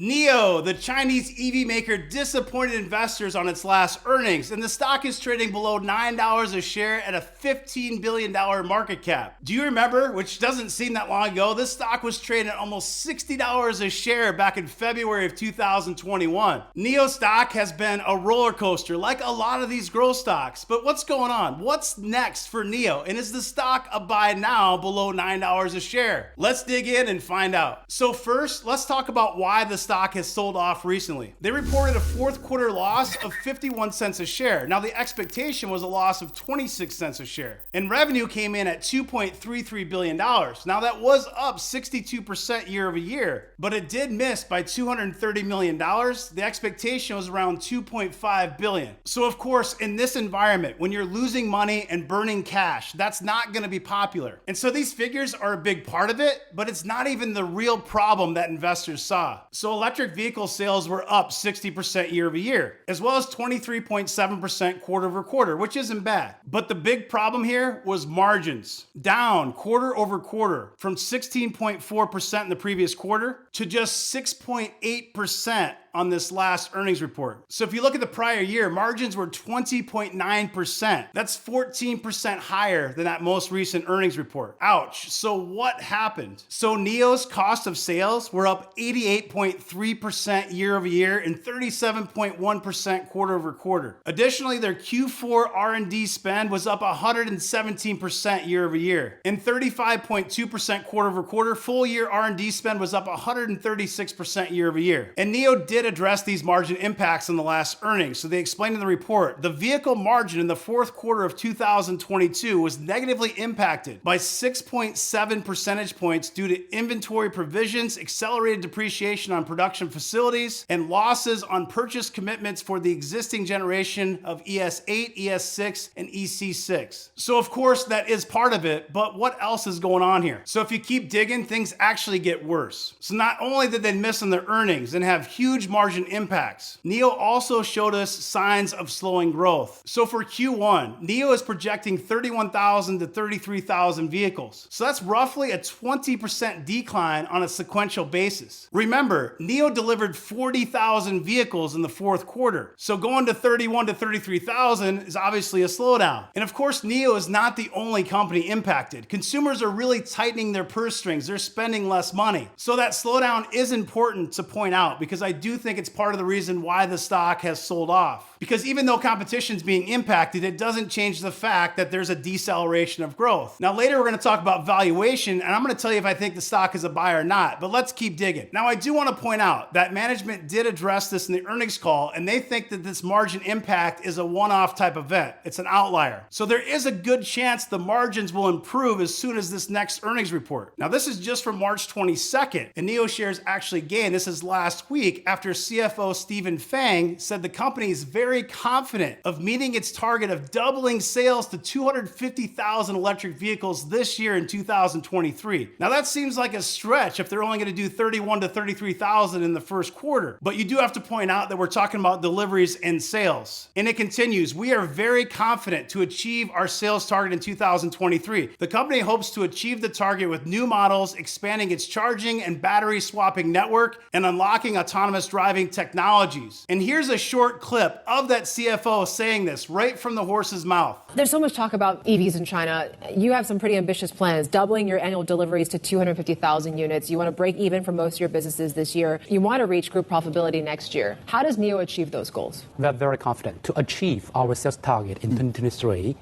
NIO, the Chinese EV maker, disappointed investors on its last earnings, and the stock is trading below $9 a share at a $15 billion market cap. Do you remember, which doesn't seem that long ago, this stock was trading at almost $60 a share back in February of 2021. NIO stock has been a roller coaster like a lot of these growth stocks. But what's going on? What's next for NIO? And is the stock a buy now below $9 a share? Let's dig in and find out. So first, let's talk about why the stock has sold off recently. They reported a fourth quarter loss of 51 cents a share. Now the expectation was a loss of 26 cents a share. And revenue came in at $2.33 billion. Now that was up 62% year over year, but it did miss by $230 million. The expectation was around $2.5 billion. So of course, in this environment, when you're losing money and burning cash, that's not going to be popular. And so these figures are a big part of it, but it's not even the real problem that investors saw. So electric vehicle sales were up 60% year over year, as well as 23.7% quarter over quarter, which isn't bad. But the big problem here was margins, down quarter over quarter from 16.4% in the previous quarter to just 6.8% on this last earnings report. So if you look at the prior year, margins were 20.9%. That's 14% higher than that most recent earnings report. Ouch. So what happened? So NIO's cost of sales were up 88.3% year over year and 37.1% quarter over quarter. Additionally, their Q4 R&D spend was up 117% year over year and 35.2% quarter over quarter. Full year R&D spend was up 136% year over year. And NIO did address these margin impacts in the last earnings. So they explained in the report, the vehicle margin in the fourth quarter of 2022 was negatively impacted by 6.7 percentage points due to inventory provisions, accelerated depreciation on production facilities, and losses on purchase commitments for the existing generation of ES8, ES6, and EC6. So of course that is part of it, but what else is going on here? So if you keep digging, things actually get worse. So not only did they miss on their earnings and have huge margin impacts, NIO also showed us signs of slowing growth. So for Q1, NIO is projecting 31,000 to 33,000 vehicles. So that's roughly a 20% decline on a sequential basis. Remember, NIO delivered 40,000 vehicles in the fourth quarter. So going to 31 to 33,000 is obviously a slowdown. And of course, NIO is not the only company impacted. Consumers are really tightening their purse strings. They're spending less money. So that slowdown is important to point out because I do think it's part of the reason why the stock has sold off. Because even though competition is being impacted, it doesn't change the fact that there's a deceleration of growth. Now later we're going to talk about valuation, and I'm going to tell you if I think the stock is a buy or not, but let's keep digging. Now I do want to point out that management did address this in the earnings call, and they think that this margin impact is a one-off type event. It's an outlier. So there is a good chance the margins will improve as soon as this next earnings report. Now this is just from March 22nd, and NIO shares actually gained. This is last week after CFO Stephen Fang said the company is very confident of meeting its target of doubling sales to 250,000 electric vehicles this year in 2023. Now that seems like a stretch if they're only going to do 31 to 33,000 in the first quarter. But you do have to point out that we're talking about deliveries and sales. And it continues, we are very confident to achieve our sales target in 2023. The company hopes to achieve the target with new models, expanding its charging and battery swapping network, and unlocking autonomous driving technologies. And here's a short clip of that CFO saying this right from the horse's mouth. There's so much talk about EVs in China. You have some pretty ambitious plans, doubling your annual deliveries to 250,000 units. You want to break even for most of your businesses this year. You want to reach group profitability next year. How does NIO achieve those goals? We are very confident to achieve our sales target in 2023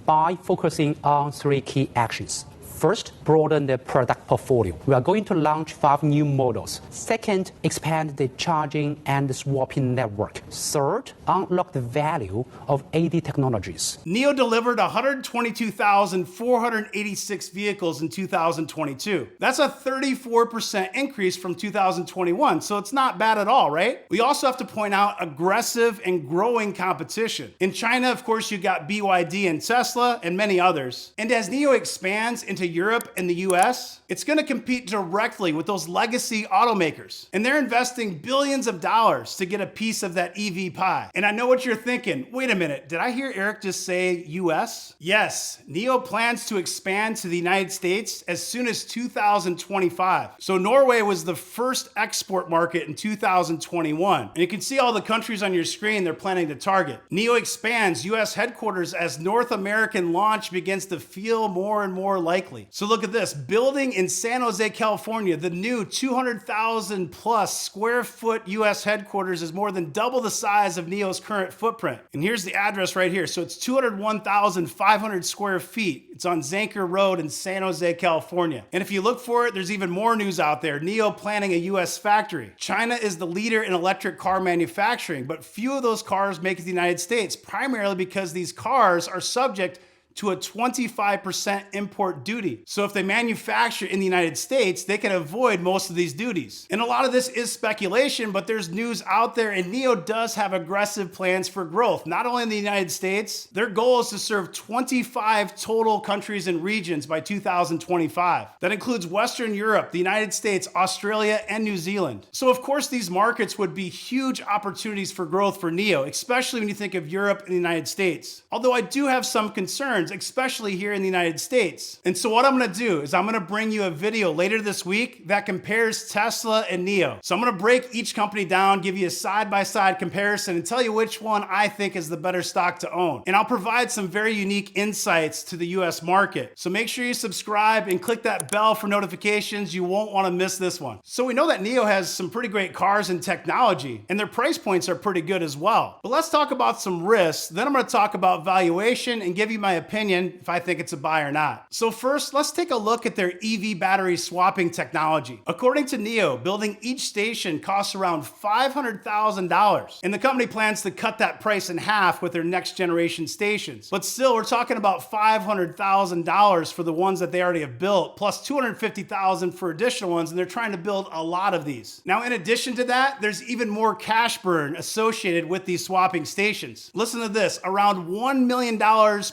by focusing on three key actions. First, broaden the product portfolio. We are going to launch 5 new models. Second, expand the charging and swapping network. Third, unlock the value of AD technologies. NIO delivered 122,486 vehicles in 2022. That's a 34% increase from 2021, so it's not bad at all, right? We also have to point out aggressive and growing competition. In China, of course, you got BYD and Tesla and many others. And as NIO expands into Europe and the US, it's going to compete directly with those legacy automakers. And they're investing billions of dollars to get a piece of that EV pie. And I know what you're thinking. Wait a minute, did I hear Eric just say US? Yes, NIO plans to expand to the United States as soon as 2025. So Norway was the first export market in 2021. And you can see all the countries on your screen they're planning to target. NIO expands US headquarters as North American launch begins to feel more and more likely. So look at this, building in San Jose, California, the new 200,000 plus square foot US headquarters is more than double the size of NIO's current footprint. And here's the address right here. So it's 201,500 square feet. It's on Zanker Road in San Jose, California. And if you look for it, there's even more news out there. NIO planning a US factory. China is the leader in electric car manufacturing, but few of those cars make it to the United States, primarily because these cars are subject to a 25% import duty. So if they manufacture in the United States, they can avoid most of these duties. And a lot of this is speculation, but there's news out there, and NIO does have aggressive plans for growth, not only in the United States. Their goal is to serve 25 total countries and regions by 2025. That includes Western Europe, the United States, Australia, and New Zealand. So of course, these markets would be huge opportunities for growth for NIO, especially when you think of Europe and the United States. Although I do have some concerns, especially here in the United States. And so what I'm gonna do is I'm gonna bring you a video later this week that compares Tesla and NIO. So I'm gonna break each company down, give you a side-by-side comparison, and tell you which one I think is the better stock to own. And I'll provide some very unique insights to the US market. So make sure you subscribe and click that bell for notifications. You won't wanna miss this one. So we know that NIO has some pretty great cars and technology, and their price points are pretty good as well. But let's talk about some risks. Then I'm gonna talk about valuation and give you my opinion if I think it's a buy or not. So first, let's take a look at their EV battery swapping technology. According to NIO, building each station costs around $500,000, and the company plans to cut that price in half with their next generation stations. But still, we're talking about $500,000 for the ones that they already have built, plus $250,000 for additional ones, and they're trying to build a lot of these. Now, in addition to that, there's even more cash burn associated with these swapping stations. Listen to this, around $1 million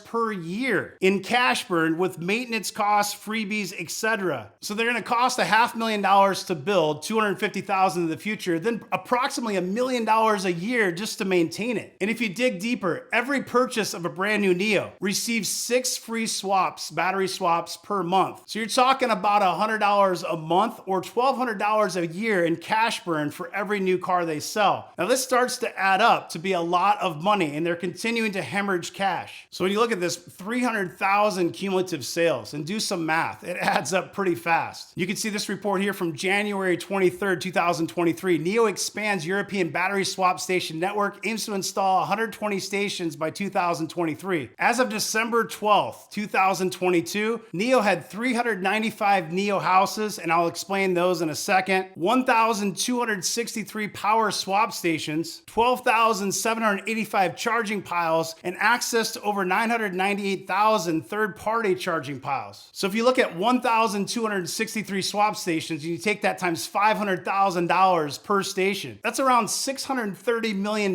per year in cash burn with maintenance costs, freebies, etc. So they're going to cost $500,000 to build, $250,000 in the future, then approximately $1 million a year just to maintain it. And if you dig deeper, every purchase of a brand new NIO receives 6 free swaps, battery swaps per month. So you're talking about $100 a month or $1,200 a year in cash burn for every new car they sell. Now this starts to add up to be a lot of money, and they're continuing to hemorrhage cash. So when you look at this, 300,000 cumulative sales, and do some math, it adds up pretty fast. You can see this report here from January 23rd, 2023. NIO expands European battery swap station network, aims to install 120 stations by 2023. As of December 12th, 2022, NIO had 395 NIO Houses, and I'll explain those in a second, 1,263 power swap stations, 12,785 charging piles, and access to over 998,000 third-party charging piles. So if you look at 1,263 swap stations, and you take that times $500,000 per station, that's around $630 million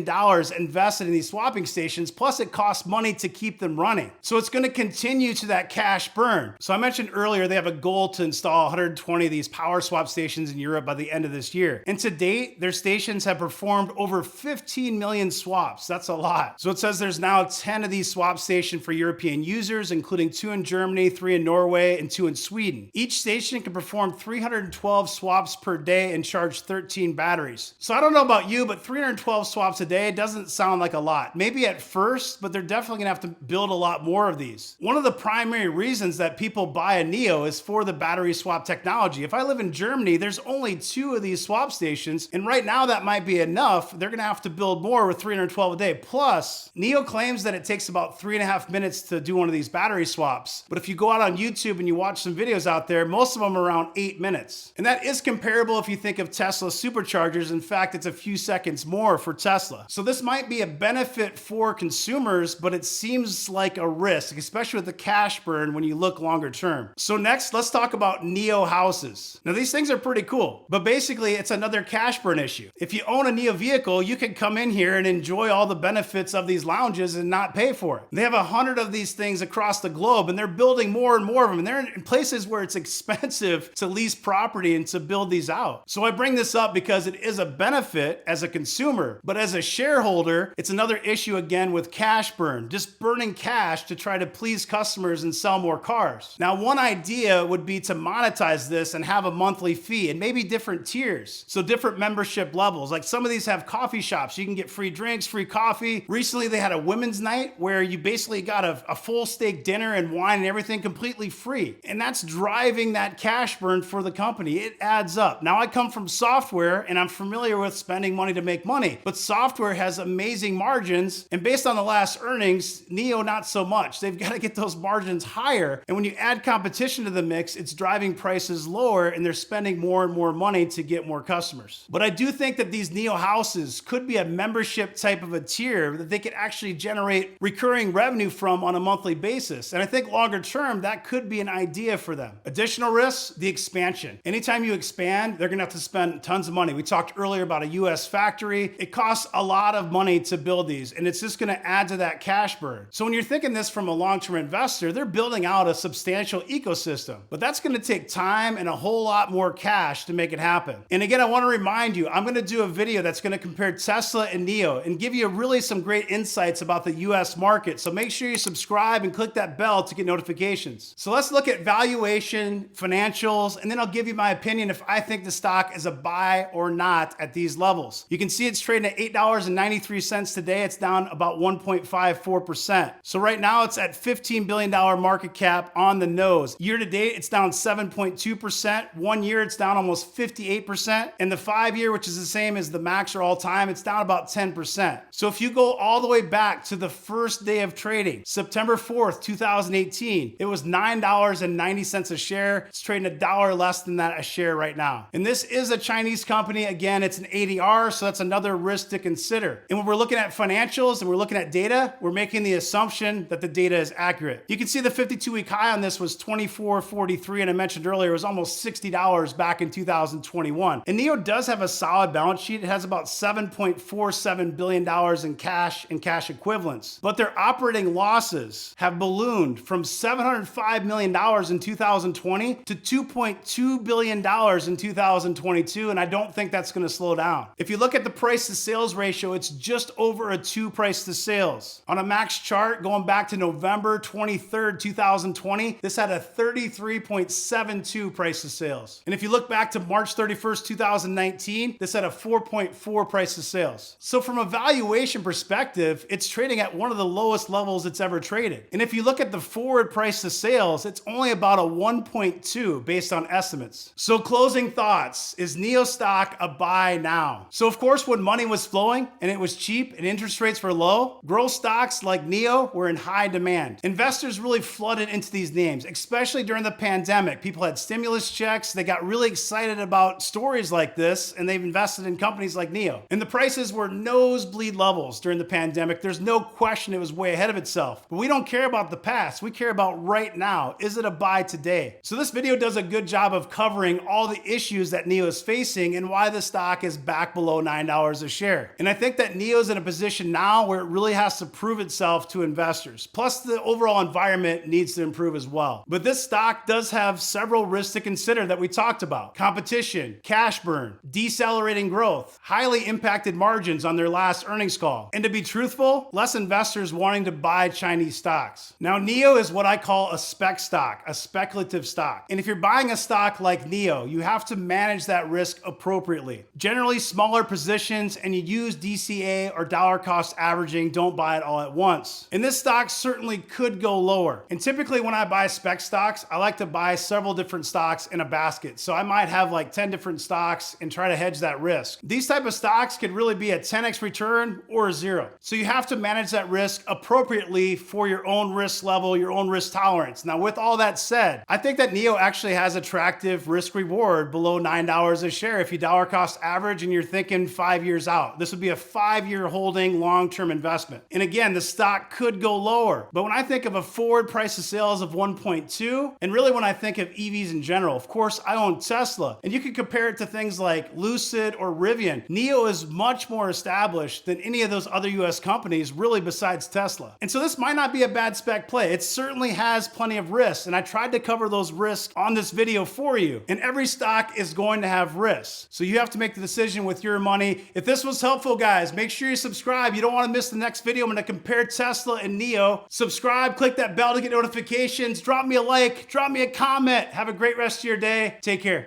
invested in these swapping stations, plus it costs money to keep them running. So it's going to continue to that cash burn. So I mentioned earlier they have a goal to install 120 of these power swap stations in Europe by the end of this year. And to date, their stations have performed over 15 million swaps. That's a lot. So it says there's now 10 of these swap stations for European users, including 2 in Germany, 3 in Norway, and 2 in Sweden. Each station can perform 312 swaps per day and charge 13 batteries. So I don't know about you, but 312 swaps a day doesn't sound like a lot. Maybe at first, but they're definitely gonna have to build a lot more of these. One of the primary reasons that people buy a NIO is for the battery swap technology. If I live in Germany, there's only 2 of these swap stations, and right now that might be enough. They're gonna have to build more with 312 a day. Plus, NIO claims that it takes about 3.5 minutes to do one of these battery swaps. But if you go out on YouTube and you watch some videos out there, most of them are around 8 minutes. And that is comparable if you think of Tesla superchargers. In fact, it's a few seconds more for Tesla. So this might be a benefit for consumers, but it seems like a risk, especially with the cash burn when you look longer term. So next, let's talk about NIO Houses. Now these things are pretty cool, but basically it's another cash burn issue. If you own a NIO vehicle, you can come in here and enjoy all the benefits of these lounges and not pay for it. They have 100 of these things across the globe, and they're building more and more of them. And they're in places where it's expensive to lease property and to build these out. So I bring this up because it is a benefit as a consumer, but as a shareholder, it's another issue again with cash burn, just burning cash to try to please customers and sell more cars. Now, one idea would be to monetize this and have a monthly fee and maybe different tiers. So different membership levels. Like some of these have coffee shops. You can get free drinks, free coffee. Recently, they had a women's night where you basically got a full steak dinner and wine and everything completely free. And that's driving that cash burn for the company. It adds up. Now, I come from software and I'm familiar with spending money to make money, but software has amazing margins. And based on the last earnings, NIO not so much. They've got to get those margins higher. And when you add competition to the mix, it's driving prices lower and they're spending more and more money to get more customers. But I do think that these NIO houses could be a membership type of a tier that they could actually generate recurring revenue from on a monthly basis. And I think longer term, that could be an idea for them. Additional risks, the expansion. Anytime you expand, they're gonna have to spend tons of money. We talked earlier about a US factory. It costs a lot of money to build these, and it's just gonna add to that cash burn. So when you're thinking this from a long-term investor, they're building out a substantial ecosystem, but that's gonna take time and a whole lot more cash to make it happen. And again, I wanna remind you, I'm gonna do a video that's gonna compare Tesla and NIO and give you really some great insights about the US market. So make sure you subscribe and click that bell to get notifications. So let's look at valuation, financials, and then I'll give you my opinion if I think the stock is a buy or not at these levels. You can see it's trading at $8.93 today. It's down about 1.54%. So right now it's at $15 billion market cap on the nose. Year to date, it's down 7.2%. 1 year, it's down almost 58%. And the 5 year, which is the same as the max or all time, it's down about 10%. So if you go all the way back to the first day of trading, September 4th, 2018, it was $9.90 a share. It's trading $1 less than that a share right now. And this is a Chinese company. Again, it's an ADR, so that's another risk to consider. And when we're looking at financials and we're looking at data, we're making the assumption that the data is accurate. You can see the 52-week high on this was $24.43, and I mentioned earlier it was almost $60 back in 2021. And NIO does have a solid balance sheet. It has about $7.47 billion in cash and cash equivalents. But their operating losses have ballooned from $705 million in 2020 to $2.2 billion in 2022, and I don't think that's going to slow down. If you look at the price to sales ratio, it's just over a 2 price to sales. On a max chart going back to November 23rd, 2020, this had a 33.72 price to sales. And if you look back to March 31st, 2019, this had a 4.4 price to sales. So from a valuation perspective, it's trading at one of the lowest levels it's ever traded. And if you look at the forward price to sales, it's only about a 1.2 based on estimates. So closing thoughts, is NIO stock a buy now? So of course, when money was flowing and it was cheap and interest rates were low, growth stocks like NIO were in high demand. Investors really flooded into these names, especially during the pandemic. People had stimulus checks. They got really excited about stories like this, and they've invested in companies like NIO. And the prices were nosebleed levels during the pandemic. There's no question it was way ahead of itself. But we don't care about the past. We care about right now. Is it a buy today? So this video does a good job of covering all the issues that NIO is facing and why the stock is back below $9 a share. And I think that NIO is in a position now where it really has to prove itself to investors. Plus, the overall environment needs to improve as well. But this stock does have several risks to consider that we talked about. Competition, cash burn, decelerating growth, highly impacted margins on their last earnings call. And to be truthful, less investors wanting to buy Chinese stocks. Now, NIO is what I call a spec stock, a speculative stock. And if you're buying a stock like NIO, you have to manage that risk appropriately. Generally, smaller positions, and you use DCA or dollar cost averaging. Don't buy it all at once. And this stock certainly could go lower. And typically when I buy spec stocks, I like to buy several different stocks in a basket. So I might have like 10 different stocks and try to hedge that risk. These type of stocks could really be a 10x return or a 0. So you have to manage that risk appropriately for your own risk level, your own risk tolerance. Now, with all that said, I think that NIO actually has attractive risk reward below $9 a share if you dollar cost average and you're thinking 5 years out. This would be a 5-year holding long-term investment. And again, the stock could go lower. But when I think of a forward price to sales of 1.2, and really when I think of EVs in general, of course, I own Tesla. And you can compare it to things like Lucid or Rivian. NIO is much more established than any of those other US companies, really besides Tesla. And so this might not not be a bad spec play. It certainly has plenty of risks, and I tried to cover those risks on this video for you. And every stock is going to have risks. So you have to make the decision with your money. If this was helpful, guys, make sure you subscribe. You don't want to miss the next video. I'm going to compare Tesla and NIO. Subscribe, click that bell to get notifications. Drop me a like, drop me a comment. Have a great rest of your day. Take care.